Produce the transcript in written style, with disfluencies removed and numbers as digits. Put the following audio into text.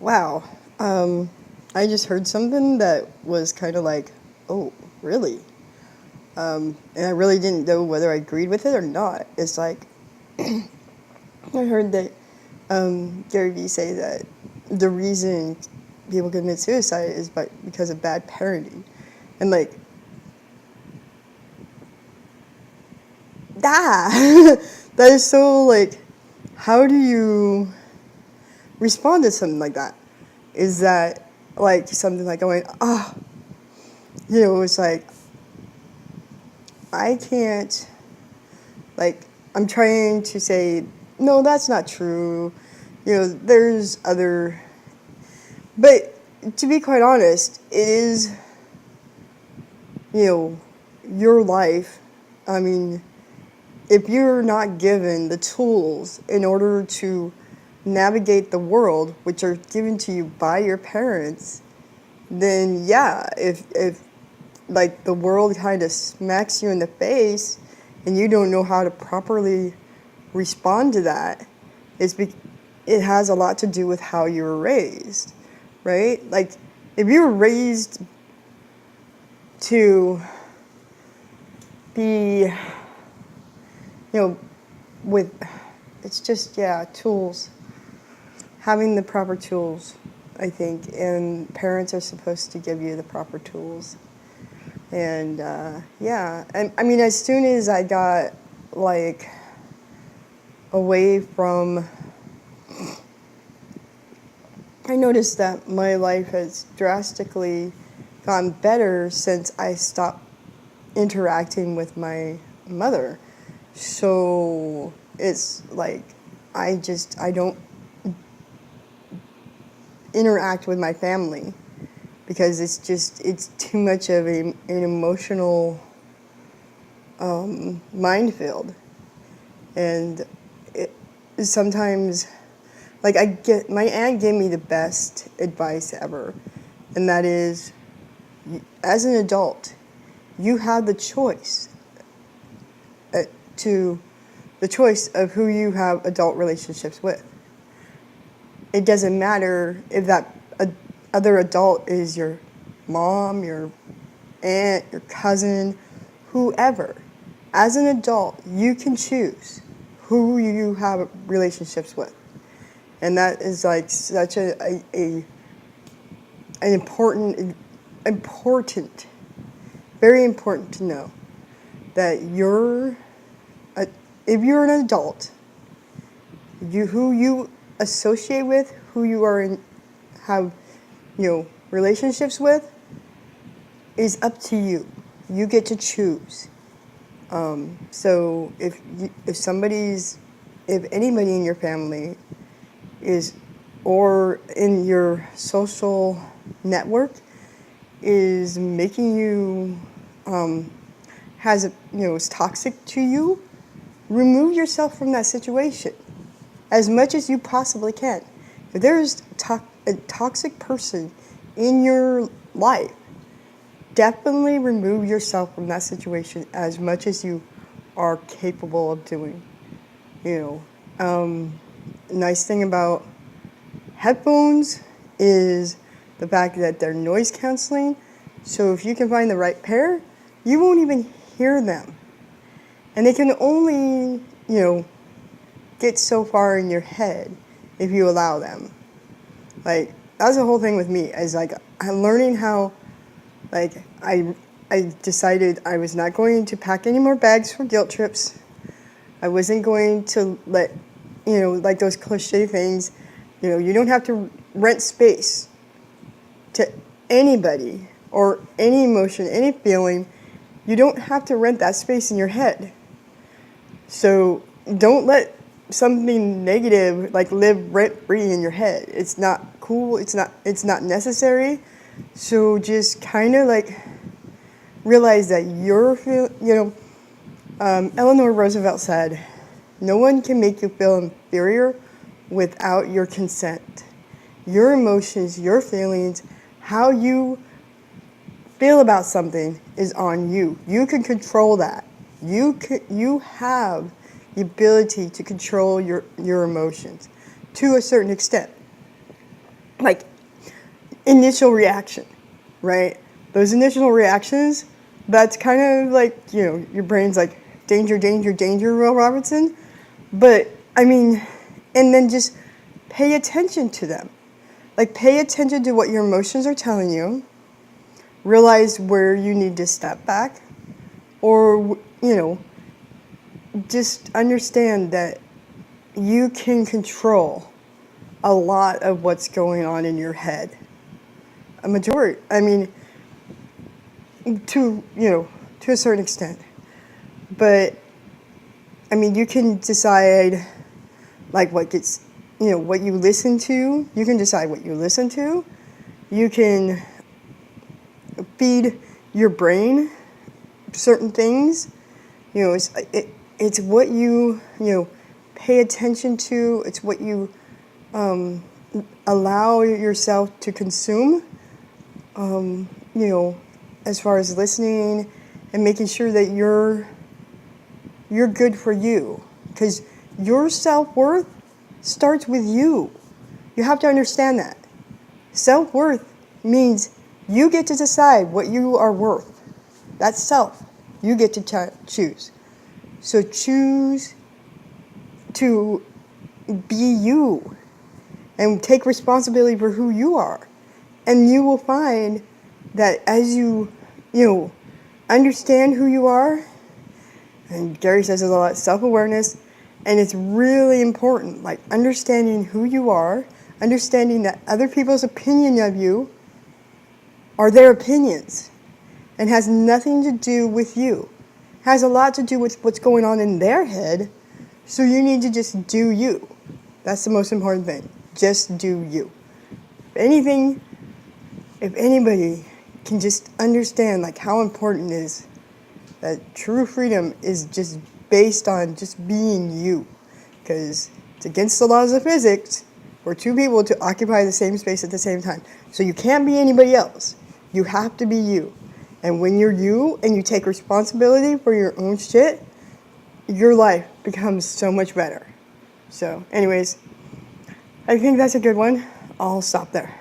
Wow. I just heard something that was kind of like, oh, really? And I really didn't know whether I agreed with it or not. It's like, I heard that Gary Vee say that the reason people commit suicide is because of bad parenting. And like, that is so like, how do you respond to something like that? Is that like something like going, it's like, I can't, like, I'm trying to say, no, that's not true. There's other, but to be quite honest, it is, your life. I mean, if you're not given the tools in order to navigate the world, which are given to you by your parents, then yeah, if like the world kind of smacks you in the face and you don't know how to properly respond to that, it has a lot to do with how you were raised, right? Like if you were raised to be, with, it's just, yeah, tools, having the proper tools, I think, and parents are supposed to give you the proper tools. And yeah, and I mean, as soon as I got like away from, I noticed that my life has drastically gotten better since I stopped interacting with my mother. So it's like I don't interact with my family because it's too much of an emotional minefield. And it sometimes, like, my aunt gave me the best advice ever, and that is, as an adult, you have the choice of who you have adult relationships with. It doesn't matter if that other adult is your mom, your aunt, your cousin, whoever. As an adult, you can choose who you have relationships with. And that is like such an important, very important to know that if you're an adult, who you associate with, who you have relationships with, is up to you. You get to choose. So if anybody in your family or in your social network is making you, is toxic to you, remove yourself from that situation as much as you possibly can. If there's a toxic person in your life, definitely remove yourself from that situation as much as you are capable of doing. Nice thing about headphones is the fact that they're noise canceling. So if you can find the right pair, you won't even hear them. And they can only, get so far in your head if you allow them. Like, that's the whole thing with me, is like, I'm learning how, like, I decided I was not going to pack any more bags for guilt trips. I wasn't going to let, like those cliche things, you don't have to rent space to anybody or any emotion, any feeling. You don't have to rent that space in your head. So don't let something negative like live rent free in your head. It's not cool. It's not necessary. So just kind of like realize that Eleanor Roosevelt said, "No one can make you feel inferior without your consent." Your emotions, your feelings, how you feel about something is on you. You can control that. You have the ability to control your emotions to a certain extent. like initial reaction, right? Those initial reactions, that's kind of like, your brain's like, danger, danger, danger, Will Robertson. But, I mean, and then just pay attention to them. Like, pay attention to what your emotions are telling you. Realize where you need to step back. Or, just understand that you can control a lot of what's going on in your head. A majority, I mean, to a certain extent. But, I mean, you can decide, like, what you listen to. You can decide what you listen to. You can feed your brain certain things. It's what you pay attention to. It's what you allow yourself to consume. As far as listening and making sure that you're good for you, because your self-worth starts with you. You have to understand that. Self-worth means you get to decide what you are worth. That's self. You get to choose. So choose to be you and take responsibility for who you are. And you will find that as you understand who you are, and Gary says there's a lot of self-awareness, and it's really important, like understanding who you are, understanding that other people's opinion of you are their opinions and has nothing to do with you. Has a lot to do with what's going on in their head, so you need to just do you. That's the most important thing. Just do you. If anybody can just understand like how important it is that true freedom is just based on just being you, because it's against the laws of physics for two people to occupy the same space at the same time. So you can't be anybody else. You have to be you. And when you're you and you take responsibility for your own shit, your life becomes so much better. So anyways, I think that's a good one. I'll stop there.